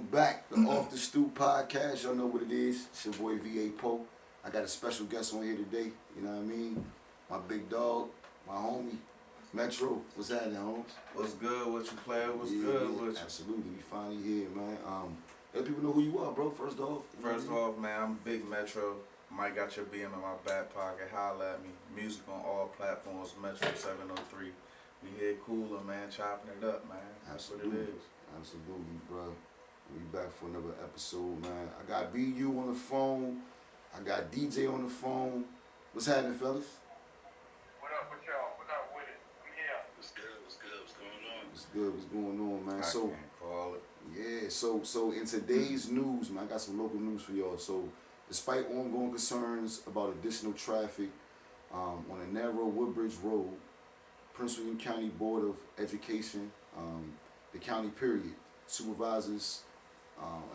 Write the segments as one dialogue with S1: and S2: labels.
S1: back. The Off the Stoop Podcast. Y'all know what it is. It's your boy V.A. Poe. I got a special guest on here today. You know what I mean? My big dog, my homie, Metro. What's happening, Holmes?
S2: What's good? What you playing? What's good with you?
S1: Absolutely. We finally here, man. Let people know who you are, bro. First off.
S2: First off, man, I'm Big Metro. Might got your BM in my back pocket. Holla at me. Music on all platforms. Metro 703. We here cooler, man. Chopping it up, man. That's what it is.
S1: Absolutely, bro. We back for another episode, man. I got BU on the phone. I got DJ on the phone. What's happening, fellas?
S3: What up with y'all? What up with it? I'm here.
S4: What's good? What's good? What's going on?
S1: What's good? What's going on, man?
S2: I can't call it.
S1: Yeah, so in today's news, man, I got some local news for y'all. So, despite ongoing concerns about additional traffic on a narrow Woodbridge Road, Prince William County Board of Education, the county period, supervisors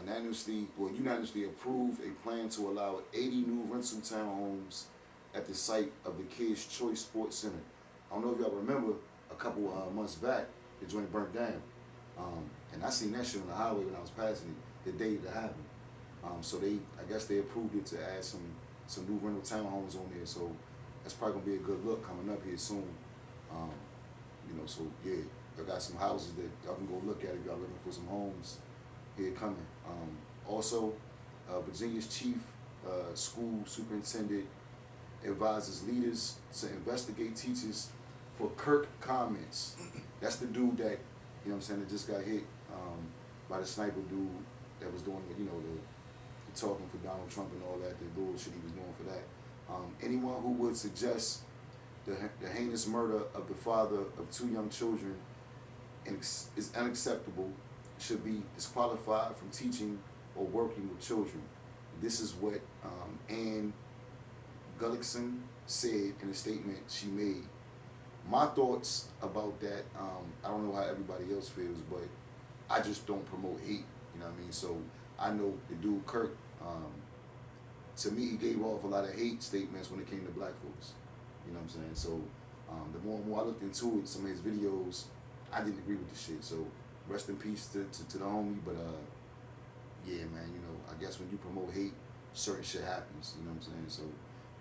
S1: unanimously approved a plan to allow 80 new rental townhomes at the site of the Kids Choice Sports Center. I don't know if y'all remember, a couple months back, the joint burnt down. And I seen that shit on the highway when I was passing it the day it happened. So I guess they approved it to add some new rental townhomes on there. So that's probably gonna be a good look coming up here soon. So yeah, I got some houses that y'all can go look at if y'all looking for some homes here coming. Also, Virginia's chief school superintendent advises leaders to investigate teachers for Kirk comments. That's the dude that, that just got hit by the sniper dude that was doing the talking for Donald Trump and all that, the bullshit he was doing for that. Anyone who would suggest the heinous murder of the father of 2 young children is unacceptable, should be disqualified from teaching or working with children. This is what Ann Gullickson said in a statement she made. My thoughts about that, I don't know how everybody else feels, but I just don't promote hate, you know what I mean? So I know the dude Kirk, to me, he gave off a lot of hate statements when it came to black folks. You know what I'm saying? So the more and more I looked into it, some of his videos, I didn't agree with the shit. So rest in peace to the homie. But yeah, man, I guess when you promote hate, certain shit happens. You know what I'm saying? So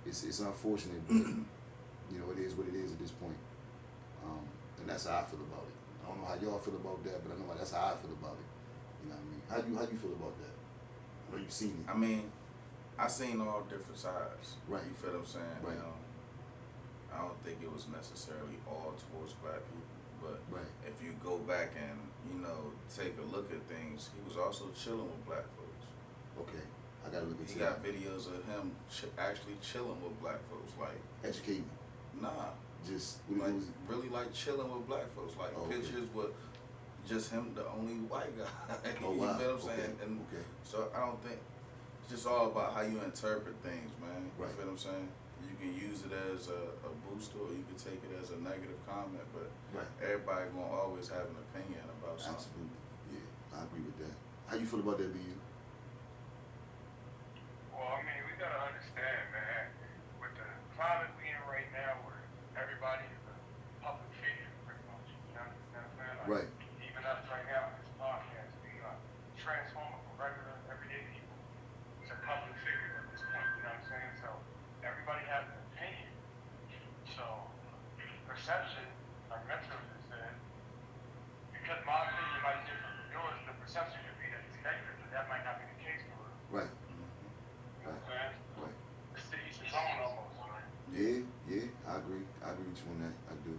S1: it's unfortunate, but it is what it is at this point. And that's how I feel about it. I don't know how y'all feel about that, but I know that's how I feel about it. You know what I mean? How you feel about that? I know you've seen it.
S2: I mean, I seen all different sides.
S1: Right.
S2: You feel what I'm saying?
S1: Right.
S2: I don't think it was necessarily all towards black people, but
S1: right.
S2: If you go back and take a look at things, he was also chilling with black folks.
S1: Okay, I gotta look into
S2: He got videos of him actually chilling with black folks, like
S1: educate me.
S2: Nah,
S1: just
S2: really like chilling with black folks, like pictures with just him, the only white guy.
S1: Oh,
S2: you
S1: wow.
S2: feel what I'm saying? And so I don't think it's just all about how you interpret things, man. You feel what I'm saying? You can use it as a booster, or you can take it as a negative comment, but everybody gonna always have an opinion about something.
S1: Absolutely, yeah, I agree with that. How you feel about that, BU?
S3: Well, I mean, we gotta understand, man, with the climate we in right now, where everybody is a public figure, pretty much. You know what I'm saying? Like,
S1: Right.
S3: Even us right now in this podcast, we transform from regular, everyday people to public figures at this point. You know what I'm saying? So everybody has an opinion. So perception, like Metro just said, because my opinion might differ from yours, the perception could be that it's negative, but that might not be the case for real.
S1: Right.
S3: You know what I'm saying?
S1: Right.
S3: It's to each his own almost, right?
S1: Yeah, I agree. I agree with you on that. I do.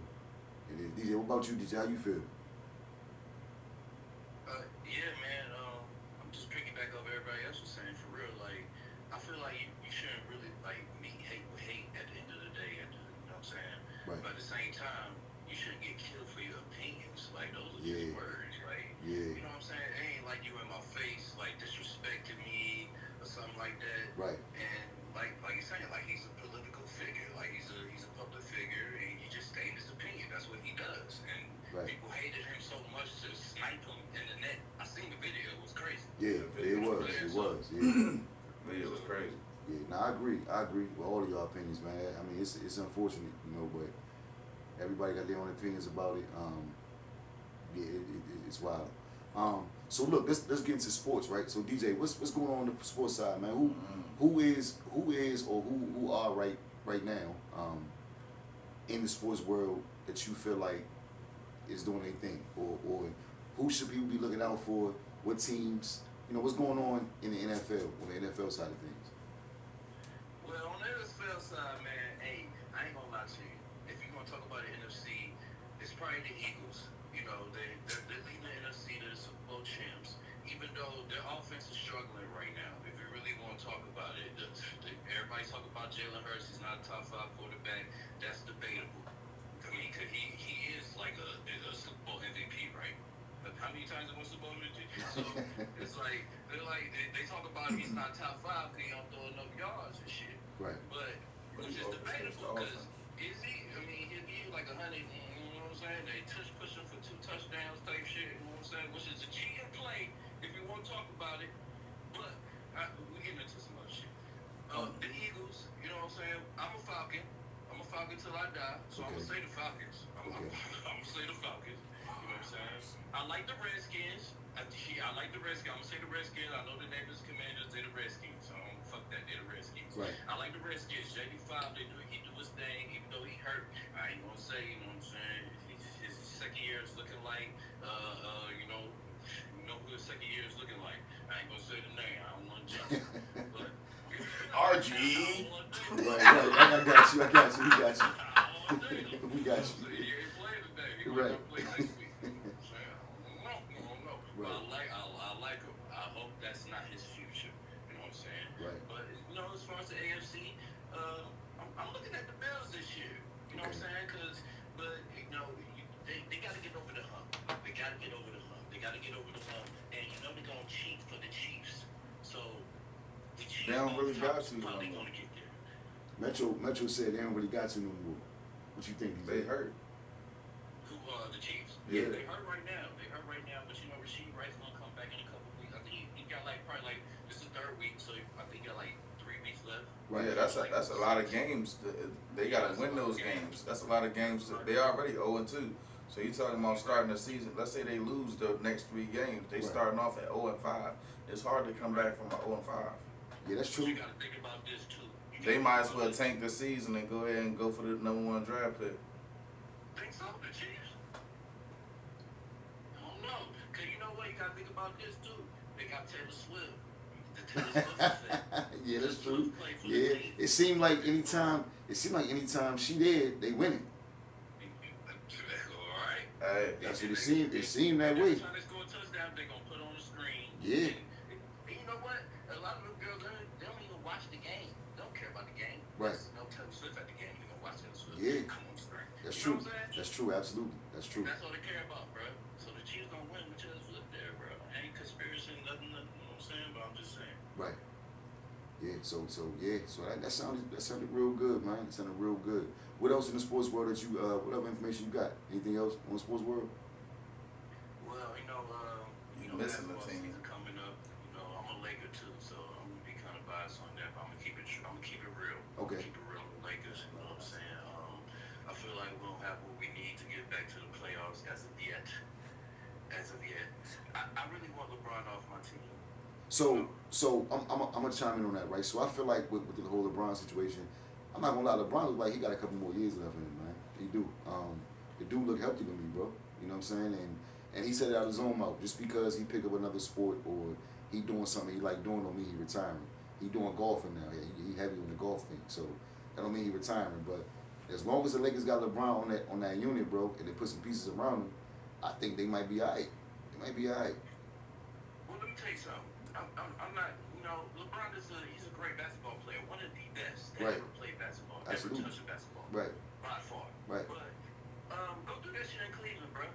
S1: It is. DJ, what about you, DJ? How you feel?
S4: Yeah, man. I'm just piggyback off everybody else was saying. For real, like I feel like you shouldn't really meet hate with hate at the end of the day. You know what I'm saying?
S1: Right.
S4: But at the same time, you shouldn't get killed for your opinions. Like those are just words, right?
S1: Yeah.
S4: You know what I'm saying? It ain't like you in my face, like disrespecting me or something like that.
S1: Right.
S4: And like you're saying, like he's a political figure, like he's a public figure, and he just stated his opinion. That's what he does, and people hated him so much to snipe him in the net. I seen the video; it was crazy.
S1: Yeah, it was.
S2: Yeah, video was crazy.
S1: Yeah, no, I agree with all of y'all opinions, man. I mean, it's unfortunate, but everybody got their own opinions about it. Yeah, it's wild. So look, let's get into sports, right? So DJ, what's going on the sports side, man? Who is or who are right now in the sports world that you feel like is doing their thing, or who should people be looking out for? What teams? You know, what's going on in the NFL on the NFL side of things?
S4: Well, on the NFL side, man, hey, I ain't gonna lie to you. If you're gonna talk about the NFC, it's probably the Eagles. You know, they're leading the NFC to the Super Bowl champs, even though their offense is struggling right now. If you really want to talk about it, everybody's talking about Jalen Hurts. He's not a top 5 quarterback. That's debatable. I mean, cause he is like a Super Bowl MVP, right? But how many times have won Super Bowl MVP? So it's like they talk about he's not top 5 because he don't throw enough yards and shit.
S1: Right.
S4: But which is debatable because is he? I mean, he'll give you like 100. You know what I'm saying? They push him for 2 touchdowns type shit. You know what I'm saying? Which is a cheating play if you want to talk about it. But we getting into some other shit. The Eagles. You know what I'm saying? I'm a Falcon. I'm a Falcon till I die. So I'm gonna say the Falcons. I'm gonna say the Falcons. You know what I'm saying? I like the Redskins. I like the Redskins. I'm gonna say the Redskins. I know the name is Commanders. They're the Redskins. So fuck that. They're the Redskins.
S1: Right.
S4: I like the Redskins. JD5. He do his thing. Even though he hurt, I ain't gonna say. You know what I'm saying? His second year is looking like. You know who his second year is looking like. I ain't gonna say the name. I don't want to jump. But
S2: RG.
S1: Right. I got you. We got you. We got you.
S4: So he ain't playing today. He
S1: Right.
S4: gonna play next week. You know what I'm saying? I don't know.
S1: Right.
S4: I like him. I hope that's not his future. You know what I'm saying?
S1: Right.
S4: But you know, as far as the AFC, I'm looking at the Bills this year. You know what I'm saying? But you know, they got to get over the hump. They got to get over the hump. And you know they're gonna cheat for the Chiefs. So the Chiefs
S2: They don't really got to.
S4: probably gonna get there.
S1: Metro said they don't really got to no more. What you think?
S2: They hurt.
S4: Who the Chiefs?
S1: Yeah.
S4: They hurt right now. But you know, Rasheed Rice gonna come back in a couple weeks. I think he got probably this is the 3rd week, so I think he got 3 weeks left.
S1: Right.
S2: Yeah, that's a lot of games. They gotta win those games. That's a lot of games. They already 0-2. So you talking about starting the season? Let's say they lose the next 3 games. They starting off at 0-5. It's hard to come back from a 0-5.
S1: Yeah, that's true.
S4: You gotta think about this too.
S2: They might as well tank the season and go ahead and go for the #1 draft pick.
S4: Think so, the Chiefs? I don't know. Cause you know what? You gotta think about this too. They got Taylor Swift. The Taylor Swift effect.
S1: Yeah, that's true.
S4: Play for the
S1: Yeah,
S4: team.
S1: it seemed like anytime she did, they winning.
S4: All right.
S2: Hey,
S1: That's what it seemed. It seemed that way.
S4: Every time they score a touchdown, they're gonna put on the screen.
S1: Yeah.
S4: And you know what? A lot of them girls, they don't even watch the game. They don't care about the game.
S1: Right.
S4: No Taylor Swift at the game. They're gonna watch Taylor Swift.
S1: Yeah.
S4: Come on the screen.
S1: That's
S4: You
S1: true.
S4: know what I'm saying?
S1: That's true. Absolutely. That's true.
S4: That's all they care about, bro. So the Chiefs gonna win with Taylor Swift there, bro. Ain't conspiracy, nothing. You know what I'm saying? But I'm just saying.
S1: Right. Yeah. So that sounded real good, man. It sounded real good. What else in the sports world that you what other information you got? Anything else on the sports world?
S4: Well,
S2: missing the
S4: basketball
S2: team.
S4: season coming up. You know, I'm a Laker too, so I'm gonna be kind of biased on that. But I'm gonna keep it real.
S1: Okay.
S4: Keep it real with Lakers. You know what I'm saying? I feel like we don't have what we need to get back to the playoffs as of yet. I really want LeBron off my team.
S1: So I'm gonna chime in on that, right? So I feel like with the whole LeBron situation, I'm not gonna lie, LeBron looks like he got a couple more years left in him, man. He do. The dude look healthy to me, bro. You know what I'm saying? And he said it out of his own mouth. Just because he pick up another sport or he doing something he like doing don't mean he retiring. He doing golfing now. Yeah, he heavy on the golf thing. So that don't mean he retiring. But as long as the Lakers got LeBron on that unit, bro, and they put some pieces around him, I think they might be alright. They might be alright.
S4: Well, let me tell you something. I'm not. You know, LeBron he's a great basketball player. One of the best that
S1: Right.
S4: ever played basketball.
S1: Absolutely.
S4: Ever touched basketball.
S1: Right.
S4: By far.
S1: Right.
S4: But go do that shit in Cleveland, bro.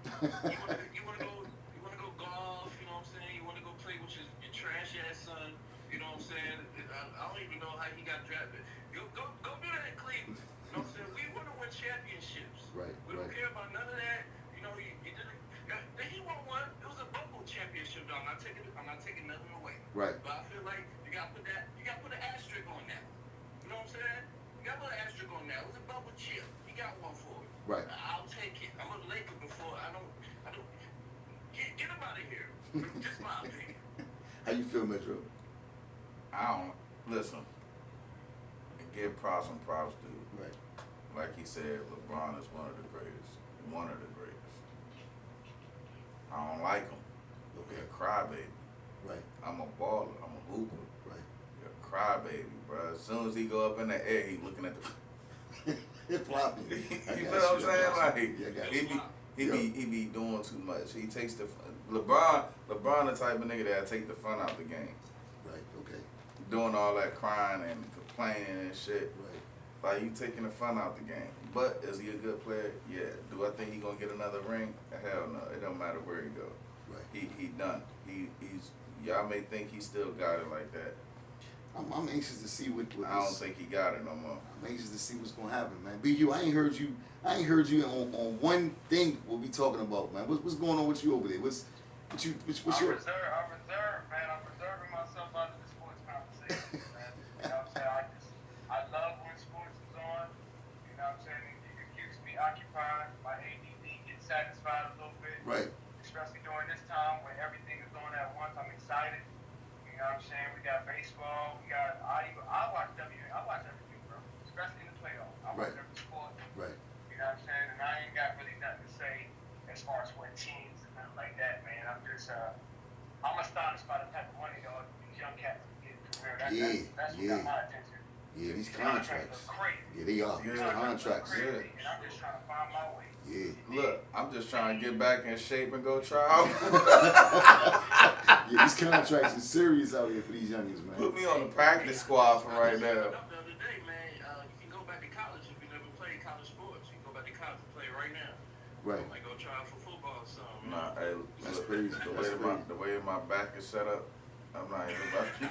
S4: you wanna go golf, you know what I'm saying? You wanna go play with your trash ass son, you know what I'm saying? I don't even know how he got drafted. Go do that in Cleveland. You know what I'm saying? We wanna win championships.
S1: Right,
S4: We don't
S1: right.
S4: care about none of that. You know, you didn't he won one. It was a bubble championship though. I'm not taking nothing away.
S1: Right.
S4: But I feel like you gotta put an asterisk on that. You know what I'm saying? You gotta put an asterisk on that. It was a bubble chip. You got one for it.
S1: Right.
S4: I'll take it. I'm a Laker before. I don't get him out of here. Just my
S1: How you feel, Metro?
S2: I don't listen. Give props and props, dude.
S1: Right.
S2: Like he said, LeBron is one of the greatest. One of the greatest. I don't like him.
S1: Okay.
S2: He's a crybaby.
S1: Right.
S2: I'm a baller. I'm a hooper.
S1: Right.
S2: He's a crybaby, bro. As soon as he go up in the air, he looking at the.
S1: It's floppy.
S2: You feel what I'm saying? Like
S1: Yeah,
S2: he be doing too much. He takes the LeBron the type of nigga that take the fun out the game.
S1: Right. Okay.
S2: Doing all that crying and complaining and shit.
S1: Right.
S2: Like, you taking the fun out the game. But is he a good player? Yeah. Do I think he gonna get another ring? Hell no. It don't matter where he go.
S1: Right.
S2: He done. He's y'all may think he still got it like that.
S1: I'm anxious to see what
S2: I don't think he got it no more.
S1: I'm anxious to see what's gonna happen, man. BU, I ain't heard you on one thing we'll be talking about, man. What's going on with you over there? What's your
S3: I'm reserved, man. I'm reserving myself out of the sports conversation, man. You know what I'm saying? I love when sports is on. You know what I'm saying? It keeps me occupied. My ADD gets satisfied a little bit.
S1: right.
S3: Especially during this time when everything is on at once. I'm excited. You know what I'm saying? We got baseball. We got I watch everything, bro. Especially in the playoffs. I watch
S1: Right.
S3: every sport.
S1: Right.
S3: You know what I'm saying? And I ain't got really nothing to say as far as what teams and nothing like that, man. I'm just I'm astonished by the type of money though these young cats are getting for real. That's what got my attention.
S1: Yeah, these
S3: are
S1: contracts.
S3: crazy.
S1: Yeah, they are.
S2: Yeah.
S1: These contracts.
S3: Crazy, and I'm just trying to find my way.
S1: Yeah.
S2: Look, I'm just trying to get back in shape and go try out.
S1: Yeah, these contracts are serious out here for these youngins, man.
S2: Put me on the practice squad for right now.
S4: The other day, man, you can go back to college if you never played college sports. You can go back to college and play right now.
S1: Right.
S4: Like go try out for football or something.
S2: Nah, hey,
S1: That's
S2: look,
S1: crazy.
S2: The way my back is set up, I'm not even about to.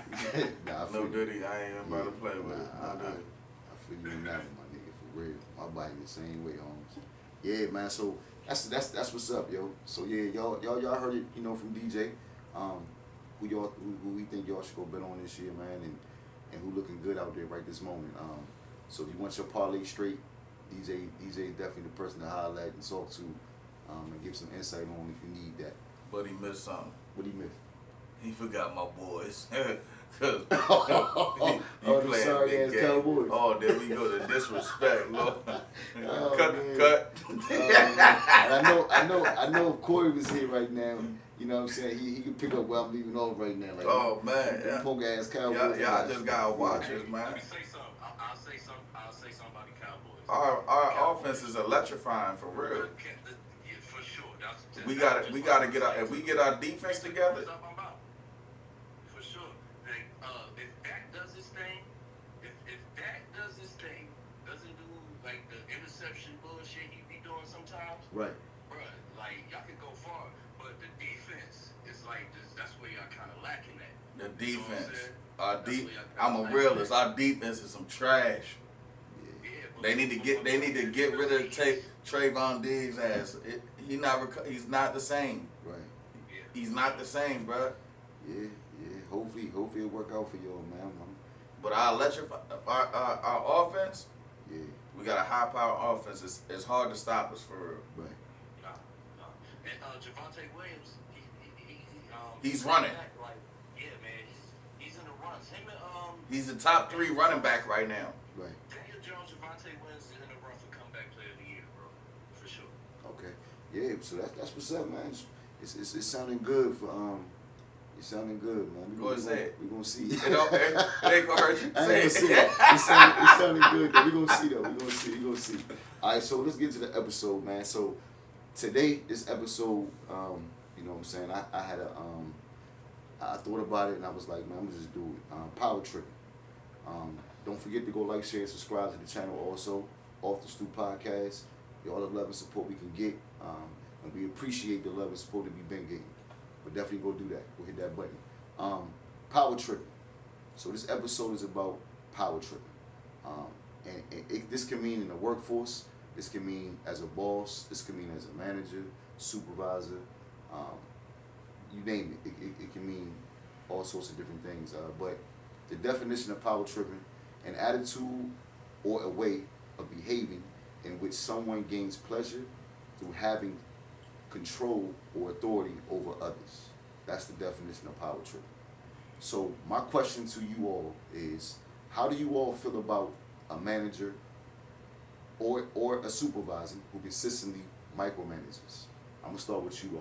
S1: Nah, I
S2: No
S1: feel you.
S2: Diddy, I ain't even about to play with it.
S1: Nah,
S2: No Diddy.
S1: I feel you in that one, my nigga, for real. My body the same way, Holmes. Yeah, man. So that's what's up, yo. So yeah, y'all heard it, you know, from DJ. Who we think y'all should go bet on this year, man, and who looking good out there right this moment. So if you want your parlay straight, DJ definitely the person to holler at and talk to, and give some insight on if you need that.
S2: But he missed something.
S1: What do you miss?
S2: He forgot my boys. Cause he
S1: Oh, the
S2: playing
S1: sorry
S2: big
S1: ass
S2: game.
S1: Cowboys.
S2: Oh, there we go to disrespect, Lord.
S1: Oh,
S2: cut.
S1: I know if Corey was here right now, you know what I'm saying, he could pick up where I'm leaving off right now. Like,
S2: Oh man,
S1: them punk ass Cowboys.
S2: y'all just gotta watch us,
S4: Let
S2: man.
S4: me say something. I'll say something about the Cowboys.
S2: Our offense is electrifying for real.
S4: Yeah, for sure.
S2: We gotta get our if we get our defense together.
S4: For sure. Like, if Dak does his thing, if Dak does his thing, doesn't do like the interception bullshit he be doing sometimes,
S1: Right.
S4: bruh, like y'all can go far. But the defense is like this. That's where y'all kind of lacking at.
S2: The
S4: You know what I'm
S2: defense.
S4: saying?
S2: I'm a realist. Our defense is some trash.
S4: Yeah, but
S2: They need to get rid of Trayvon Diggs' ass. He's not the same.
S1: Right.
S4: Yeah.
S2: He's not the same, bro.
S1: Yeah. Hopefully it'll work out for y'all, man.
S2: But our offense,
S1: Yeah.
S2: we got a high power offense. It's hard to stop us for real.
S1: Right.
S4: Nah. And Javonte Williams,
S2: He's running.
S4: Like, yeah, man, he's in the runs. Him and
S2: He's the top 3 running back right now.
S1: Right.
S4: Daniel Jones, Javonte Williams is in the run for comeback player of the year, bro, for sure.
S1: Okay. Yeah. So that's what's up, man. It's sounding good for It's sounding good, man.
S2: Go ahead, say it.
S1: We're gonna see.
S2: It ain't gonna hurt you.
S1: I
S2: Say
S1: ain't gonna
S2: it.
S1: see it. It's sounding good though. We're gonna see though. We're gonna see. Alright, so let's get to the episode, man. So today, this episode, you know what I'm saying, I had I thought about it and I was like, man, I'm gonna just do it. Power tripping. Don't forget to go like, share, and subscribe to the channel also. Off the Stoop Podcast. All the love and support we can get. And we appreciate the love and support that we've been getting. But definitely go do that. Go hit that button. Power tripping. So this episode is about power tripping. This can mean in the workforce. This can mean as a boss. This can mean as a manager, supervisor. You name it. It can mean all sorts of different things. But the definition of power tripping, an attitude or a way of behaving in which someone gains pleasure through having control or authority over others. That's the definition of power tripping. So my question to you all is, how do you all feel about a manager or a supervisor who consistently micromanages? I'm gonna start with you,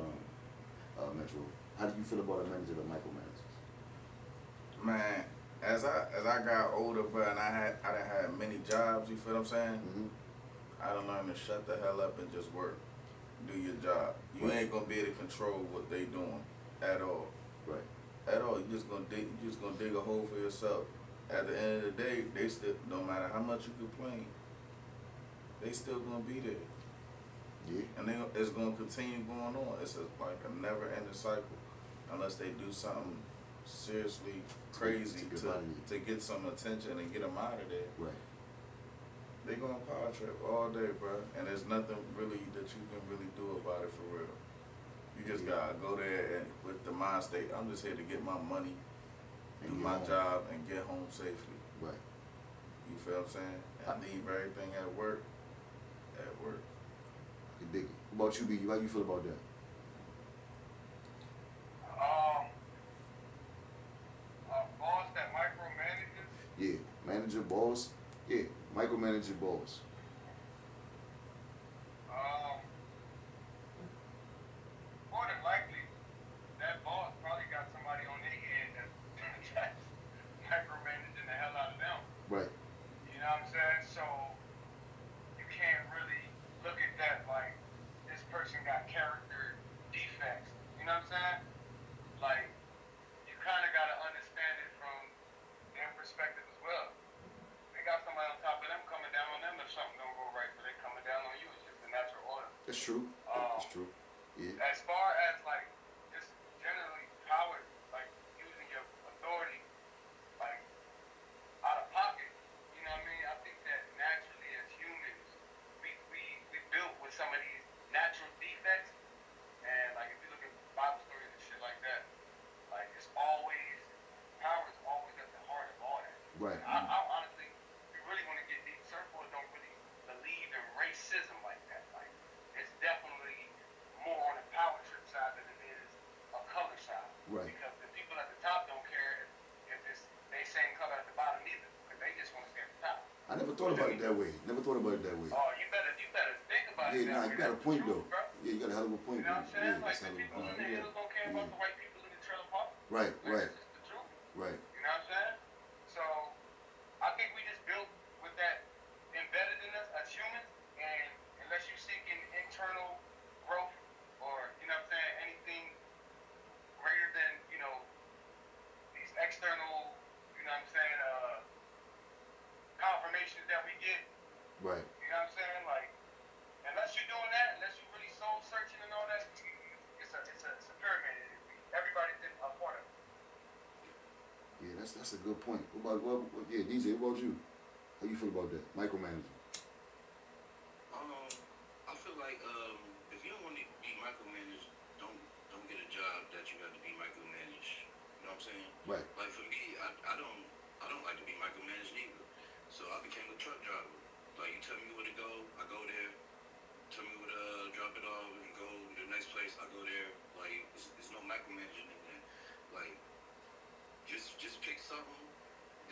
S1: Metro. How do you feel about a manager that micromanages?
S2: Man, as I got older, bro, and I done had many jobs. You feel what I'm saying?
S1: Mm-hmm.
S2: I done learned to shut the hell up and just work, do your job. You ain't gonna be able to control what they doing at all.
S1: Right.
S2: At all. You just gonna dig a hole for yourself. At the end of the day, they still, no matter how much you complain, they still gonna be there.
S1: Yeah.
S2: And it's gonna continue going on. It's like a never-ending cycle, unless they do something seriously crazy to get some attention and get them out of there.
S1: Right.
S2: They gonna power trip all day, bro, and there's nothing really that you can really do about it for real. You just gotta go there and with the mind state, I'm just here to get my money, do my job, and get home safely.
S1: Right.
S2: You feel what I'm saying? And leave everything at work.
S1: You dig it. What about you, B? How you feel about that?
S3: A boss that micromanages.
S1: Yeah. Manager, boss. Yeah. Micromanager, boss.
S3: More than likely, that boss probably got somebody on their head that's micromanaging the hell out of them.
S1: Right.
S3: You know what I'm saying? So you can't really look at that like this person got character defects. You know what I'm saying? Like you kind of got to understand it from their perspective as well. They got somebody on top of them coming down on them if something don't go right, but they coming down on you. It's just a natural order.
S1: That's true. That's true. Yeah.
S3: As far as like just generally power, like using your authority, like out of pocket, you know what I mean? I think that naturally as humans, we built with some of these natural defects, and like if you look at Bible stories and shit like that, like it's always power is always at the heart of all that.
S1: Right.
S3: I honestly, if you really want to get deep, surfboards don't really believe in racism like that. Like it's definitely more on the power trip side than it is a color side.
S1: Right.
S3: Because the people at the top don't care if it's they same color at the bottom either, because they just want to stay at the top.
S1: I never thought about it that way. Oh,
S3: You better think about it.
S1: Yeah, nah, you got a point though.
S3: Bro.
S1: Yeah, you got a hell of a point.
S3: You know what I'm saying?
S1: Yeah,
S3: Like
S1: that's
S3: the
S1: hell of a
S3: people in
S1: point.
S3: the hills don't care about the white people in the trailer park.
S1: Right,
S3: Like,
S1: right,
S3: That's just the truth.
S1: right.
S3: You know what I'm saying? So I think we just built with that embedded in us as humans, and unless you're seeking internal growth or, you know what I'm saying, anything greater than, you know, these external, you know what I'm saying, confirmations that we get,
S1: Right.
S3: you know what I'm saying? Like, unless you're doing that, unless you're really soul searching and all that, it's a pyramid. Everybody's in a part of it.
S1: Yeah, that's a good point. What about yeah, DJ, what about you? How you feel about that? Micromanaging.
S4: I feel like if you don't want to be micromanaged, don't get a job that you have to be micromanaged. You know what I'm saying?
S1: Right.
S4: Like for me, I don't like to be micromanaged either. So I became a truck driver. Like you tell me where to go, I go there. Tell me where to drop it off and go to the next place, I go there. Like it's no micromanaging in there. Like just pick something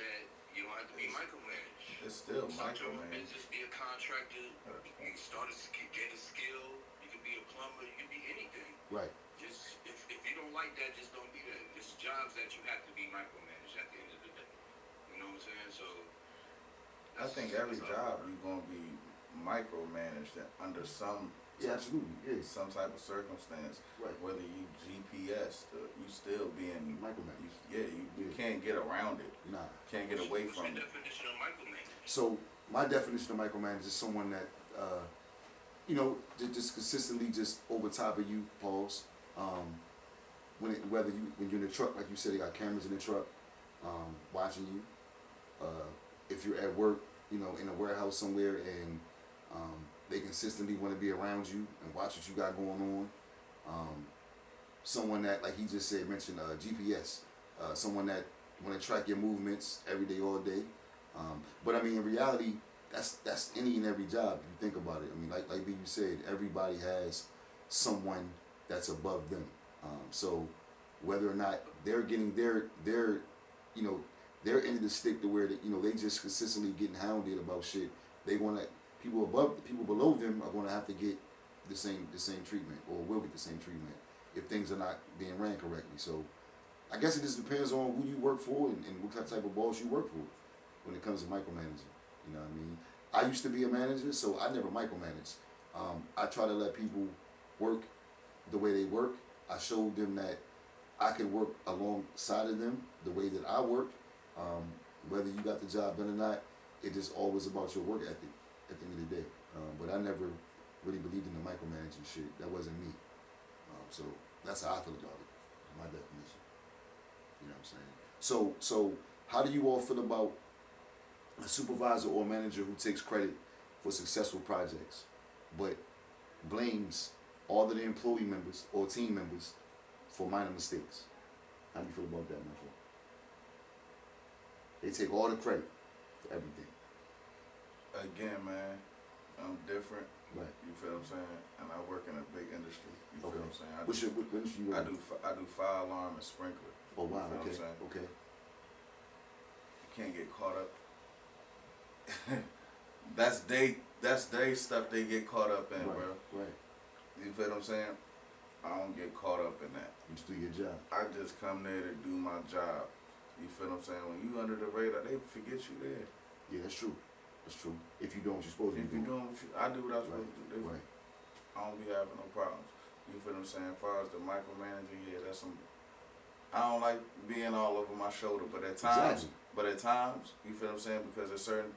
S4: that you don't have to be micromanaged.
S2: It's still
S4: Start your own
S2: micromanaged.
S4: business, be a contractor. You can start get a skill. You can be a plumber. You can be anything.
S1: Right.
S4: Just if you don't like that, just don't be that. It's jobs that you have to be micromanaged at the end of the day. You know what I'm saying? So
S2: I think every job you're gonna be micromanaged under some
S1: Absolutely. Yeah.
S2: some type of circumstance.
S1: Right.
S2: Whether you GPS, you still being
S1: Micromanaged.
S2: You can't get around it.
S1: Nah.
S2: Can't get away
S4: what's
S2: from
S4: your
S2: it.
S4: definition of micromanaging?
S1: So my definition of micromanage is someone that you know, just consistently just over top of you, pause. When you're in the truck, like you said, they got cameras in the truck, watching you. If you're at work, you know, in a warehouse somewhere, and they consistently want to be around you and watch what you got going on. Someone that, like he just said, mentioned GPS. Someone that want to track your movements every day, all day. But I mean, in reality, that's any and every job. If you think about it, I mean, like B, you said, everybody has someone that's above them. So whether or not they're getting their you know, their end of the stick to where they just consistently getting hounded about shit. They want to people below them are going to have to get the same treatment, or will get the same treatment if things are not being ran correctly. So I guess it just depends on who you work for and what type of boss you work for when it comes to micromanaging. You know what I mean? I used to be a manager, so I never micromanaged. I try to let people work the way they work. I showed them that I could work alongside of them the way that I work. Whether you got the job done or not, it just always about your work ethic at the end of the day. But I never really believed in the micromanaging shit. That wasn't me. So that's how I feel about it, my definition. You know what I'm saying? So how do you all feel about a supervisor or manager who takes credit for successful projects, but blames all of the employee members or team members for minor mistakes? How do you feel about that, my friend? They take all the credit for everything.
S2: Again, man, I'm different.
S1: Right.
S2: You feel what I'm saying? And I work in a big industry. You feel what I'm saying?
S1: What industry you
S2: I
S1: in?
S2: do fire alarm and sprinkler.
S1: Oh wow.
S2: You feel
S1: Okay.
S2: what I'm saying?
S1: Okay.
S2: You can't get caught up. That's they stuff they get caught up in,
S1: Right.
S2: bro.
S1: Right.
S2: You feel what I'm saying? I don't get caught up in that.
S1: You just do your job.
S2: I just come there to do my job. You feel what I'm saying? When you under the radar, they forget you there.
S1: Yeah, that's true. That's true. If you don't what you're supposed to
S2: If
S1: do.
S2: you doing what I do what I was supposed to do.
S1: Right.
S2: I don't be having no problems. You feel what I'm saying? As far as the micromanaging, yeah, that's some. I don't like being all over my shoulder, but at times, you feel what I'm saying? Because there's certain.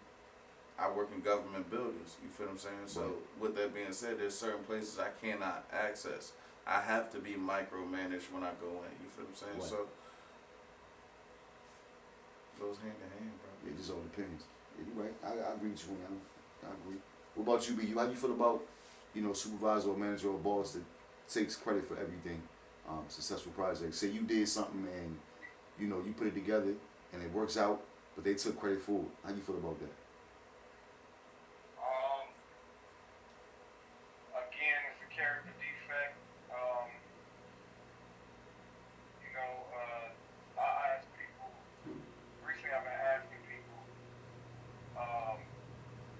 S2: I work in government buildings. You feel what I'm saying? So with that being said, there's certain places I cannot access. I have to be micromanaged when I go in. You feel what I'm saying?
S1: Right.
S2: So goes hand in hand, bro.
S1: It just all depends. Yeah, you're right. I agree with you on that one. I agree. What about you, B? How do you feel about, supervisor or manager or boss that takes credit for everything, successful projects? Say you did something and, you put it together and it works out, but they took credit for it. How do you feel about that?
S3: Again, it's a character defect. I ask people, recently I've been asking people,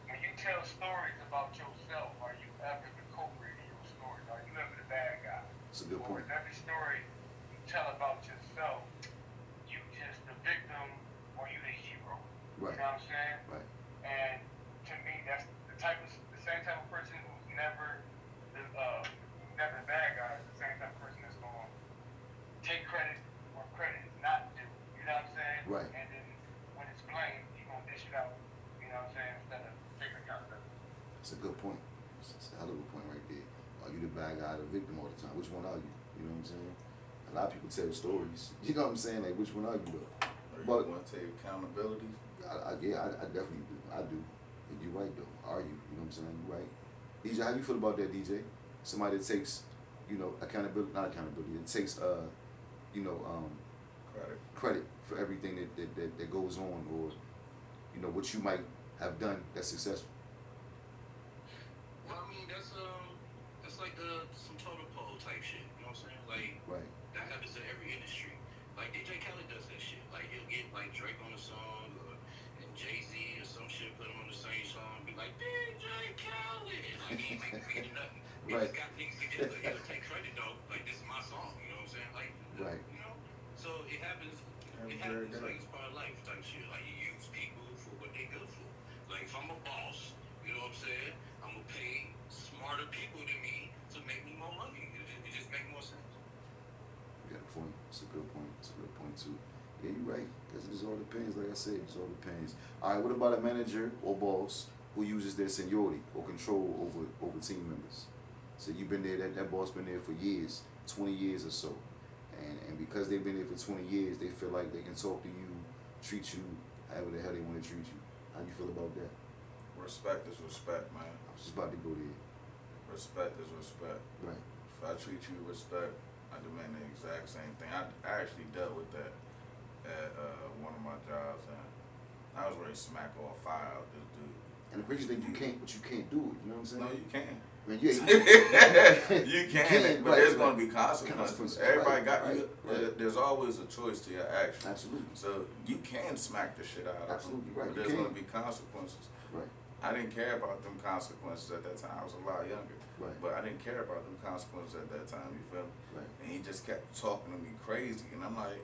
S3: when you tell stories about yourself, are you ever the culprit in your stories? Are you ever the bad guy?
S1: That's a good
S3: Or
S1: point.
S3: is every story you tell about yourself, you just the victim or you the hero?
S1: Right.
S3: You know what I'm saying?
S1: Right.
S3: And to me, that's the same type of person who's never the bad guy, is the same type of person that's going to take credit where credit is not due. You know what I'm saying?
S1: Right.
S3: And then when it's blamed, you're going to dish it out, you know what I'm saying, instead of figuring out the.
S1: That's a good point. That's a hell of a point right there. Are you the bad guy or the victim all the time? Which one are you? You know what I'm saying? A lot of people tell stories. You know what I'm saying? Like, which one are you though?
S2: Or you
S1: But-
S2: want to take accountability?
S1: I definitely do. I do. And you're right though. Are you? You know what I'm saying? You're right. DJ, how you feel about that, DJ? Somebody that takes, accountability, not accountability, it takes, credit for everything that goes on, or, what you might have done that's successful.
S4: Well, I mean, that's like some totem pole type shit. You know what I'm saying? Like,
S1: Right.
S4: that happens in every industry. Like DJ Khaled does that shit. Like he'll get like Drake on a song, and Jay-Z or some shit, put him on the same song, be like DJ Khaled. Like he ain't making nothing. He
S1: Right.
S4: just got things together. He'll take credit though. Like this is my song. You know what I'm saying? Like,
S1: Right.
S4: So it happens. It happens. Like it's part of life type shit. Like you use people for what they good for. Like if I'm a boss, you know what I'm saying? I'm gonna pay smarter people than me to make me more money. It just make more sense.
S1: You got a point. It's a good point. It's a good point too. Yeah, you're right. Because it just all depends. Like I said, it just all depends. All right. What about a manager or boss who uses their seniority or control over team members? So you've been there. That boss been there for years, 20 years or so, and because they've been there for 20 years, they feel like they can talk to you, treat you however the hell they want to treat you. How you feel about that?
S2: Respect is respect, man.
S1: I was just about to go there.
S2: Respect is respect.
S1: Right.
S2: If I treat you with respect, I demand the exact same thing. I actually dealt with that at one of my jobs, and I was ready to smack all fire out this dude.
S1: And the crazy thing, you can't do it. You know what I'm saying?
S2: No, you can't.
S1: Man, you
S2: can, but there's going to be consequences. Everybody got you.
S1: Right.
S2: There's always a choice to your action.
S1: Absolutely.
S2: So you can smack the shit out of
S1: Absolutely
S2: them.
S1: right.
S2: But there's going to be consequences.
S1: Right.
S2: I didn't care about them consequences at that time. I was a lot younger.
S1: Right.
S2: But I didn't care about them consequences at that time. You feel me?
S1: Right.
S2: And he just kept talking to me crazy, and I'm like,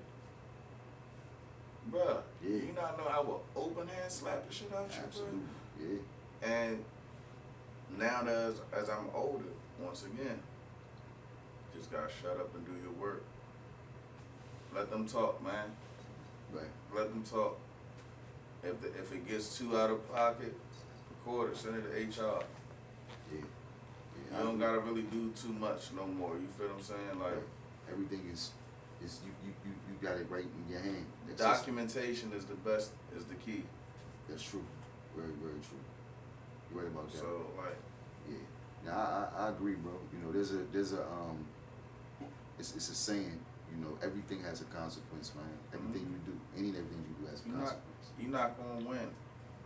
S2: bruh, you not know I will open hand slap the shit out you,
S1: Absolutely.
S2: bro?
S1: Yeah.
S2: And now that as I'm older, once again, just gotta shut up and do your work. Let them talk, man.
S1: Right.
S2: Let them talk. If it gets too out of pocket, record it, send it to HR.
S1: Yeah.
S2: You don't gotta really do too much no more. You feel what I'm saying? Like
S1: everything is you got it right in your hand.
S2: Documentation is the best, is the key.
S1: That's true. Very, very true. You're right about that.
S2: So like,
S1: yeah. Now I agree, bro. You know, there's a it's a saying. You know, everything has a consequence, man. Everything you do, any and everything you do has a consequence.
S2: You're not gonna win.